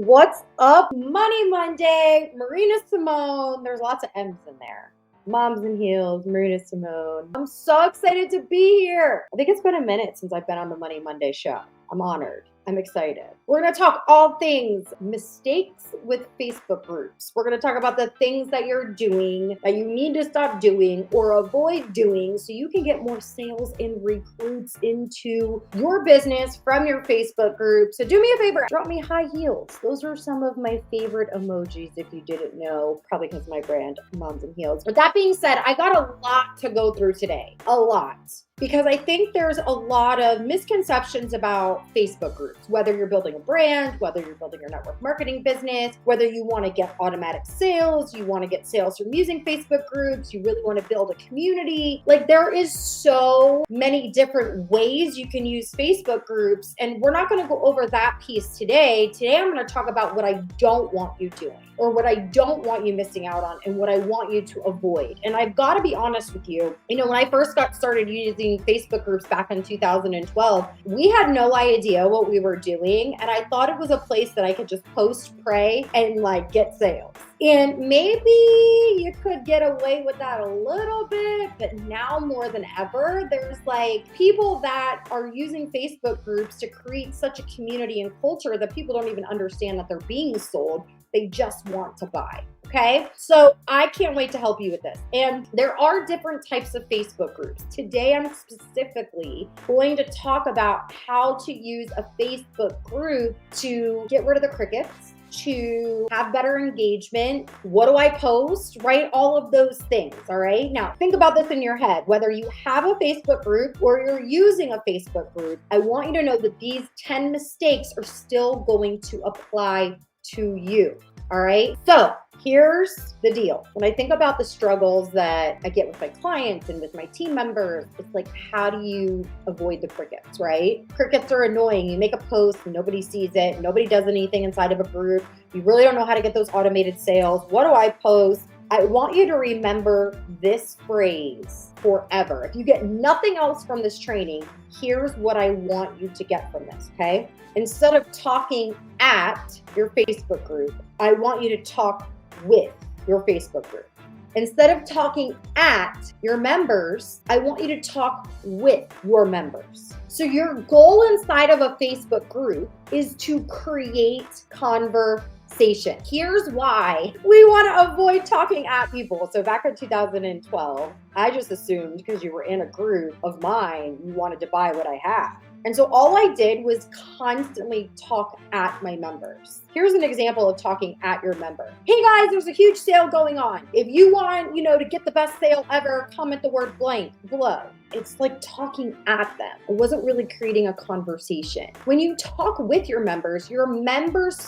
What's up? Money Monday, Marina Simone. There's lots of M's in there. Moms and Heels, Marina Simone. I'm so excited to be here. I think it's been a minute since I've been on the Money Monday show. I'm honored. I'm excited. We're going to talk all things mistakes with Facebook groups. We're going to talk about the things that you're doing that you need to stop doing or avoid doing so you can get more sales and recruits into your business from your Facebook group. So do me a favor, drop me high heels. Those are some of my favorite emojis if you didn't know, probably because of my brand, Moms and Heels. But that being said, I got a lot to go through today. A lot. Because I think there's a lot of misconceptions about Facebook groups, whether you're building a brand, whether you're building your network marketing business, whether you want to get automatic sales, you want to get sales from using Facebook groups, you really want to build a community. Like there is so many different ways you can use Facebook groups. And we're not going to go over that piece today. Today, I'm going to talk about what I don't want you doing or what I don't want you missing out on and what I want you to avoid. And I've got to be honest with you. You know, when I first got started using Facebook groups back in 2012, we had no idea what we were doing. And I thought it was a place that I could just post, pray, and like get sales. And maybe you could get away with that a little bit, but now more than ever, there's like people that are using Facebook groups to create such a community and culture that people don't even understand that they're being sold. They just want to buy. Okay, so I can't wait to help you with this. And there are different types of Facebook groups. Today, I'm specifically going to talk about how to use a Facebook group to get rid of the crickets, to have better engagement. What do I post, right? All of those things, all right? Now, think about this in your head. Whether you have a Facebook group or you're using a Facebook group, I want you to know that these 10 mistakes are still going to apply to you, all right? So here's the deal. When I think about the struggles that I get with my clients and with my team members, it's like, how do you avoid the crickets, right? Crickets are annoying. You make a post, nobody sees it, nobody does anything inside of a group. You really don't know how to get those automated sales. What do I post? I want you to remember this phrase forever. If you get nothing else from this training, here's what I want you to get from this, okay? Instead of talking at your Facebook group, I want you to talk with your Facebook group. Instead of talking at your members, I want you to talk with your members. So your goal inside of a Facebook group is to create conversation. Here's why we want to avoid talking at people. So back in 2012, I just assumed because you were in a group of mine, you wanted to buy what I had. And so all I did was constantly talk at my members. Here's an example of talking at your member. Hey guys, there's a huge sale going on. If you want, to get the best sale ever, comment the word blank below. It's like talking at them. It wasn't really creating a conversation. When you talk with your members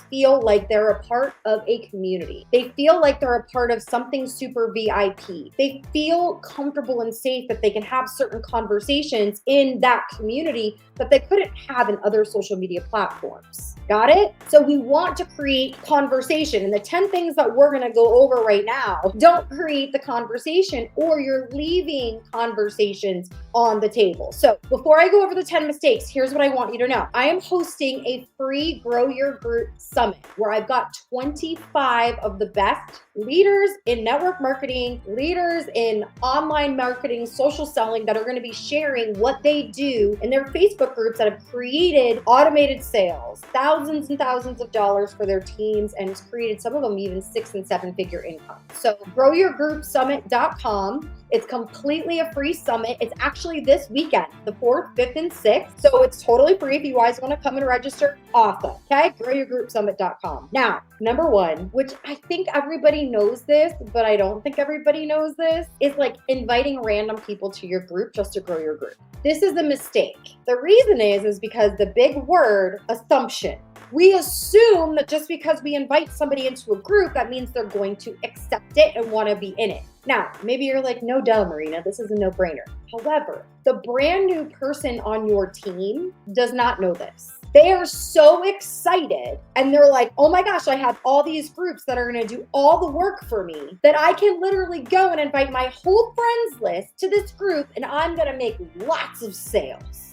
feel like they're a part of a community. They feel like they're a part of something super VIP. They feel comfortable and safe that they can have certain conversations in that community that they couldn't have in other social media platforms. Got it? So we want to create conversation. And the 10 things that we're going to go over right now don't create the conversation, or you're leaving conversations on the table. So before I go over the 10 mistakes, here's what I want you to know. I am hosting a free Grow Your Group Summit where I've got 25 of the best leaders in network marketing, leaders in online marketing, social selling that are going to be sharing what they do in their Facebook groups that have created automated sales, thousands and thousands of dollars for their teams, and it's created some of them even 6 and 7 figure income. So growyourgroupsummit.com. It's completely a free summit. It's actually this weekend, the 4th, 5th, and 6th. So it's totally free if you guys want to come and register. Awesome. Okay, growyourgroupsummit.com. Now, number one, which I think everybody knows this, but I don't think everybody knows this, is like inviting random people to your group just to grow your group. This is a mistake. The reason is because the big word, assumption. We assume that just because we invite somebody into a group, that means they're going to accept it and want to be in it. Now, maybe you're like, no duh, Marina, this is a no-brainer. However, the brand new person on your team does not know this. They are so excited and they're like, oh my gosh, I have all these groups that are going to do all the work for me that I can literally go and invite my whole friends list to this group and I'm going to make lots of sales.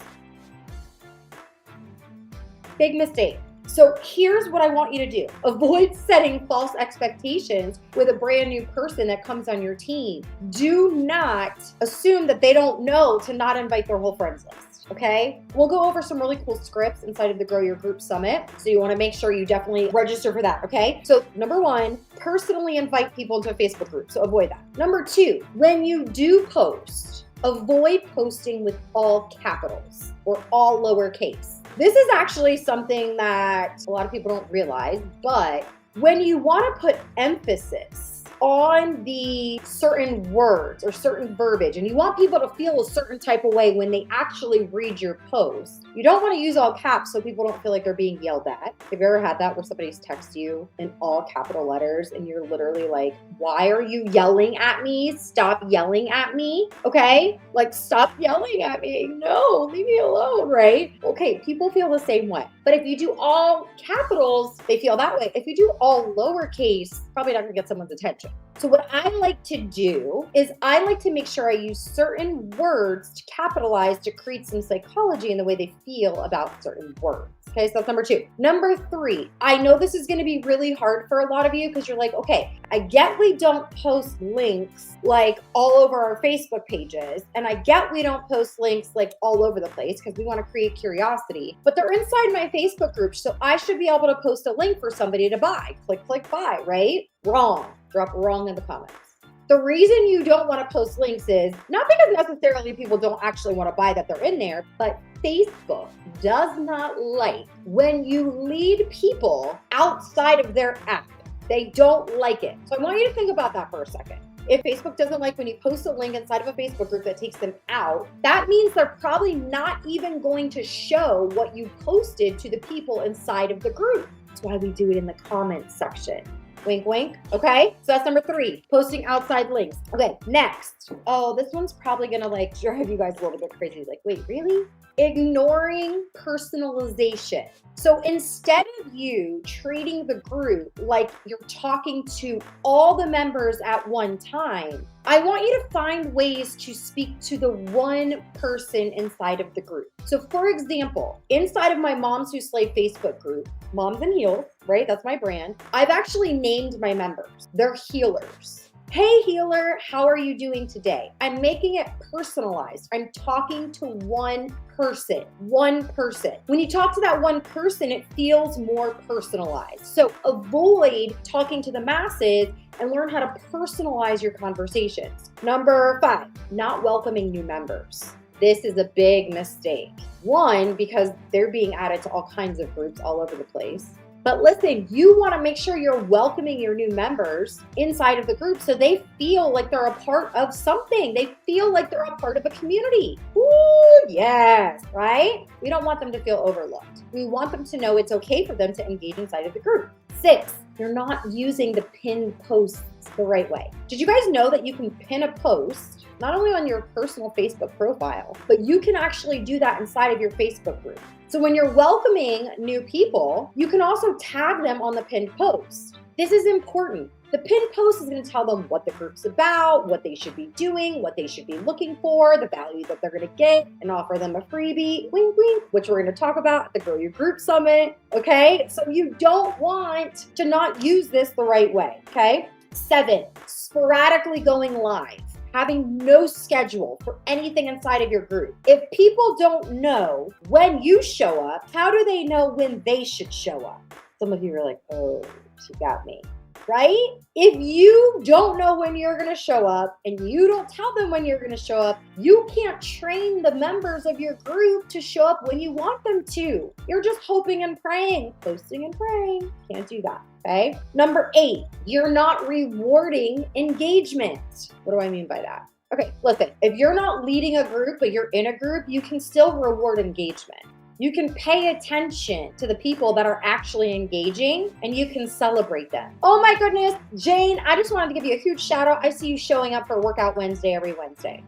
Big mistake. So here's what I want you to do. Avoid setting false expectations with a brand new person that comes on your team. Do not assume that they don't know to not invite their whole friends list. Okay? We'll go over some really cool scripts inside of the Grow Your Group Summit. So you want to make sure you definitely register for that. Okay? So number one, personally invite people into a Facebook group. So avoid that. Number two, when you do post, avoid posting with all capitals or all lowercase. This is actually something that a lot of people don't realize, but when you want to put emphasis on the certain words or certain verbiage, and you want people to feel a certain type of way when they actually read your post, you don't want to use all caps so people don't feel like they're being yelled at. Have you ever had that where somebody's text you in all capital letters and you're literally like, why are you yelling at me? Stop yelling at me. Okay? Like, stop yelling at me. No, leave me alone, right? Okay, people feel the same way. But if you do all capitals, they feel that way. If you do all lowercase, probably not gonna get someone's attention. So what I like to do is I like to make sure I use certain words to capitalize to create some psychology in the way they feel about certain words. Okay, so that's number two. Number three, I know this is going to be really hard for a lot of you because you're like, okay, I get we don't post links like all over our Facebook pages, and I get we don't post links like all over the place because we want to create curiosity, but they're inside my Facebook group, so I should be able to post a link for somebody to buy. Click, click, buy, right? Wrong. Drop wrong in the comments. The reason you don't want to post links is not because necessarily people don't actually want to buy that they're in there, but Facebook does not like when you lead people outside of their app. They don't like it. So I want you to think about that for a second. If Facebook doesn't like when you post a link inside of a Facebook group that takes them out, that means they're probably not even going to show what you posted to the people inside of the group. That's why we do it in the comments section. Wink, wink. Okay, so that's number three, posting outside links. Okay, next. Oh, this one's probably gonna like drive you guys a little bit crazy. Like, wait, really? Ignoring personalization. So instead of you treating the group like you're talking to all the members at one time, I want you to find ways to speak to the one person inside of the group. So for example, inside of my Moms Who Slay Facebook group, Moms and Heels, right? That's my brand. I've actually named my members. They're healers. Hey healer, how are you doing today? I'm making it personalized. I'm talking to one person. When you talk to that one person, it feels more personalized. So avoid talking to the masses and learn how to personalize your conversations. Number five, not welcoming new members. This is a big mistake. One, because they're being added to all kinds of groups all over the place. But listen, you want to make sure you're welcoming your new members inside of the group so they feel like they're a part of something. They feel like they're a part of a community. Ooh, yes, right? We don't want them to feel overlooked. We want them to know it's okay for them to engage inside of the group. Six, you're not using the pinned posts the right way. Did you guys know that you can pin a post not only on your personal Facebook profile, but you can actually do that inside of your Facebook group? So when you're welcoming new people, you can also tag them on the pinned post. This is important. The pinned post is going to tell them what the group's about, what they should be doing, what they should be looking for, the value that they're going to get, and offer them a freebie, wink, wink, which we're going to talk about at the Grow Your Group Summit, okay? So you don't want to not use this the right way, okay? 7, sporadically going live. Having no schedule for anything inside of your group. If people don't know when you show up, how do they know when they should show up? Some of you are like, oh, she got me, right? If you don't know when you're gonna show up and you don't tell them when you're gonna show up, you can't train the members of your group to show up when you want them to. You're just hoping and praying, posting and praying. Can't do that. Okay. Number 8, you're not rewarding engagement. What do I mean by that? Okay, listen, if you're not leading a group, but you're in a group, you can still reward engagement. You can pay attention to the people that are actually engaging and you can celebrate them. Oh my goodness, Jane, I just wanted to give you a huge shout out. I see you showing up for Workout Wednesday every Wednesday.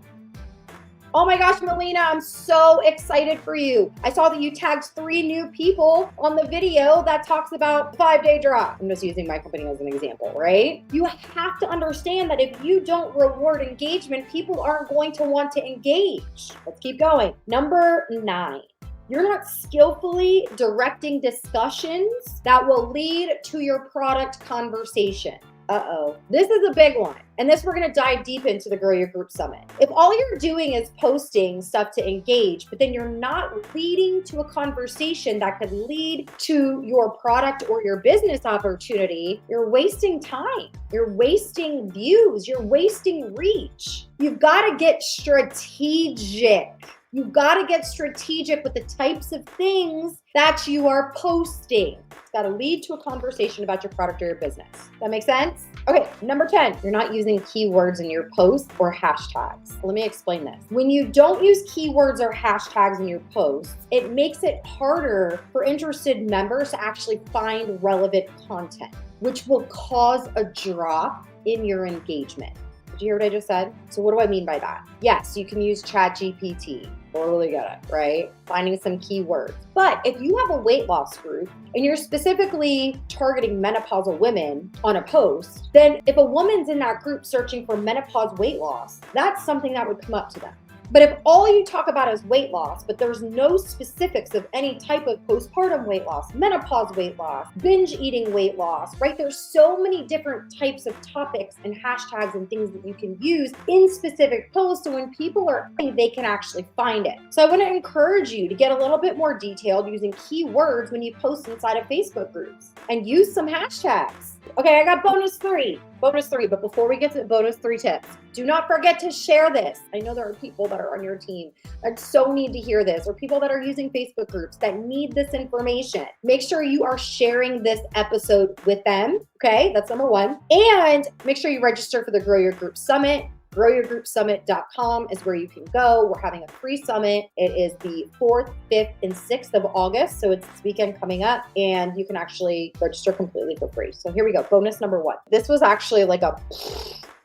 Oh my gosh, Melina, I'm so excited for you. I saw that you tagged 3 new people on the video that talks about 5-day drop. I'm just using my company as an example, right? You have to understand that if you don't reward engagement, people aren't going to want to engage. Let's keep going. Number 9. You're not skillfully directing discussions that will lead to your product conversation. Uh-oh, this is a big one. And this we're going to dive deep into the Grow Your Group Summit. If all you're doing is posting stuff to engage, but then you're not leading to a conversation that could lead to your product or your business opportunity, you're wasting time. You're wasting views. You're wasting reach. You've got to get strategic. You've got to get strategic with the types of things that you are posting. It's got to lead to a conversation about your product or your business. That make sense? Okay, number 10, you're not using keywords in your posts or hashtags. Let me explain this. When you don't use keywords or hashtags in your posts, it makes it harder for interested members to actually find relevant content, which will cause a drop in your engagement. Did you hear what I just said? So what do I mean by that? Yes, you can use ChatGPT. Totally get it, right? Finding some keywords. But if you have a weight loss group and you're specifically targeting menopausal women on a post, then if a woman's in that group searching for menopause weight loss, that's something that would come up to them. But if all you talk about is weight loss, but there's no specifics of any type of postpartum weight loss, menopause weight loss, binge eating weight loss, right? There's so many different types of topics and hashtags and things that you can use in specific posts. So when people are, they can actually find it. So I want to encourage you to get a little bit more detailed using keywords when you post inside of Facebook groups and use some hashtags. Okay, I got bonus three, but before we get to bonus 3 tips, do not forget to share this. I know there are people that are on your team that so need to hear this, or people that are using Facebook groups that need this information. Make sure you are sharing this episode with them, okay? That's number 1. And make sure you register for the Grow Your Group Summit. GrowYourGroupSummit.com is where you can go. We're having a free summit. It is the 4th, 5th, and 6th of August. So it's this weekend coming up, and you can actually register completely for free. So here we go. Bonus number 1. This was actually like a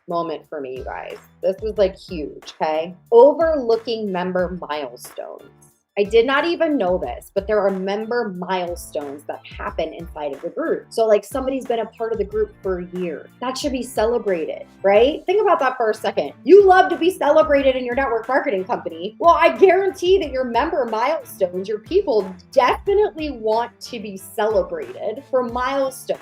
moment for me, you guys. This was like huge, okay? Overlooking member milestones. I did not even know this, but there are member milestones that happen inside of the group. So like somebody's been a part of the group for a year. That should be celebrated, right? Think about that for a second. You love to be celebrated in your network marketing company. Well, I guarantee that your member milestones, your people definitely want to be celebrated for milestones.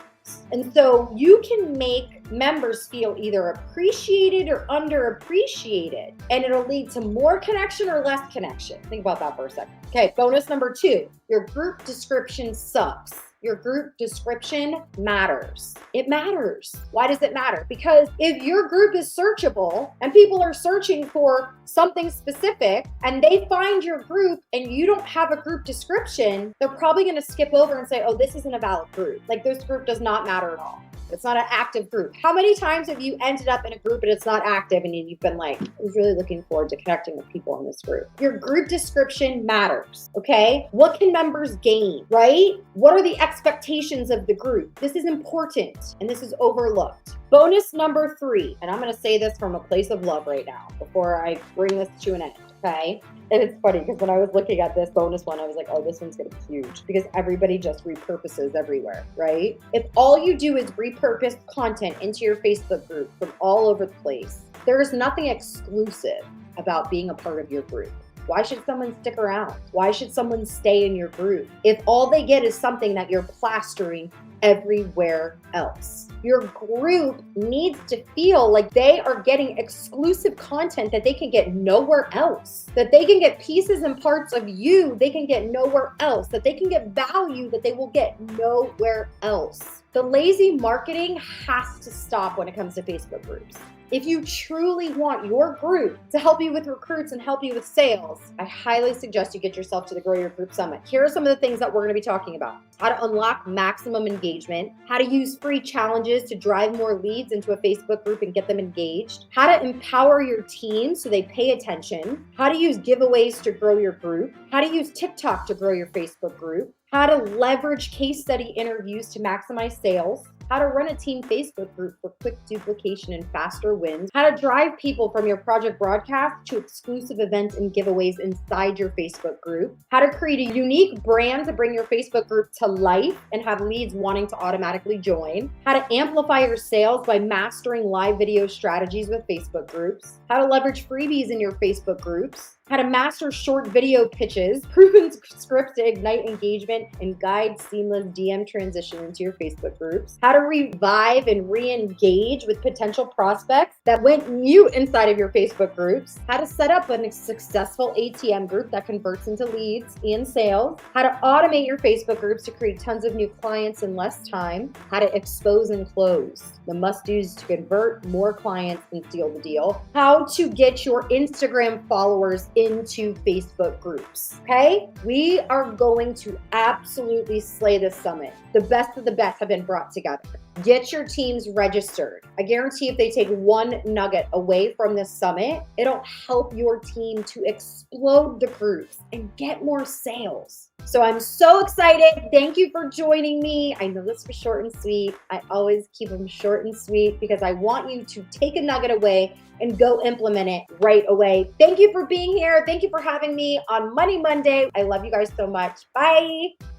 And so you can make members feel either appreciated or underappreciated, and it'll lead to more connection or less connection. Think about that for a second. Okay, bonus number 2, your group description sucks. Your group description matters. It matters. Why does it matter? Because if your group is searchable and people are searching for something specific and they find your group and you don't have a group description, they're probably going to skip over and say, oh, this isn't a valid group. Like this group does not matter at all. It's not an active group. How many times have you ended up in a group and it's not active and you've been like, I was really looking forward to connecting with people in this group? Your group description matters, okay? What can members gain, right? What are the expectations of the group? This is important and this is overlooked. Bonus number 3, and I'm going to say this from a place of love right now before I bring this to an end, okay? And it's funny because when I was looking at this bonus one, I was like, oh, this one's going to be huge because everybody just repurposes everywhere, right? If all you do is repurpose content into your Facebook group from all over the place, there is nothing exclusive about being a part of your group. Why should someone stick around? Why should someone stay in your group if all they get is something that you're plastering everywhere else? Your group needs to feel like they are getting exclusive content that they can get nowhere else, that they can get pieces and parts of you they can get nowhere else, that they can get value that they will get nowhere else. The lazy marketing has to stop when it comes to Facebook groups. If you truly want your group to help you with recruits and help you with sales, I highly suggest you get yourself to the Grow Your Group Summit. Here are some of the things that we're going to be talking about. How to unlock maximum engagement, how to use free challenges to drive more leads into a Facebook group and get them engaged, how to empower your team so they pay attention, how to use giveaways to grow your group, how to use TikTok to grow your Facebook group, how to leverage case study interviews to maximize sales, how to run a team Facebook group for quick duplication and faster wins, how to drive people from your project broadcast to exclusive events and giveaways inside your Facebook group, how to create a unique brand to bring your Facebook group to life and have leads wanting to automatically join, how to amplify your sales by mastering live video strategies with Facebook groups, how to leverage freebies in your Facebook groups, how to master short video pitches, proven scripts to ignite engagement, and guide seamless DM transition into your Facebook groups, how to revive and re-engage with potential prospects that went mute inside of your Facebook groups, how to set up a successful ATM group that converts into leads and sales, how to automate your Facebook groups to create tons of new clients in less time, how to expose and close, the must-dos to convert more clients and seal the deal, how to get your Instagram followers into Facebook groups, okay? We are going to absolutely slay this summit. The best of the best have been brought together. Get your teams registered. I guarantee if they take one nugget away from this summit, it'll help your team to explode the groups and get more sales. So I'm so excited. Thank you for joining me. I know this was short and sweet. I always keep them short and sweet because I want you to take a nugget away and go implement it right away. Thank you for being here. Thank you for having me on Money Monday. I love you guys so much. Bye.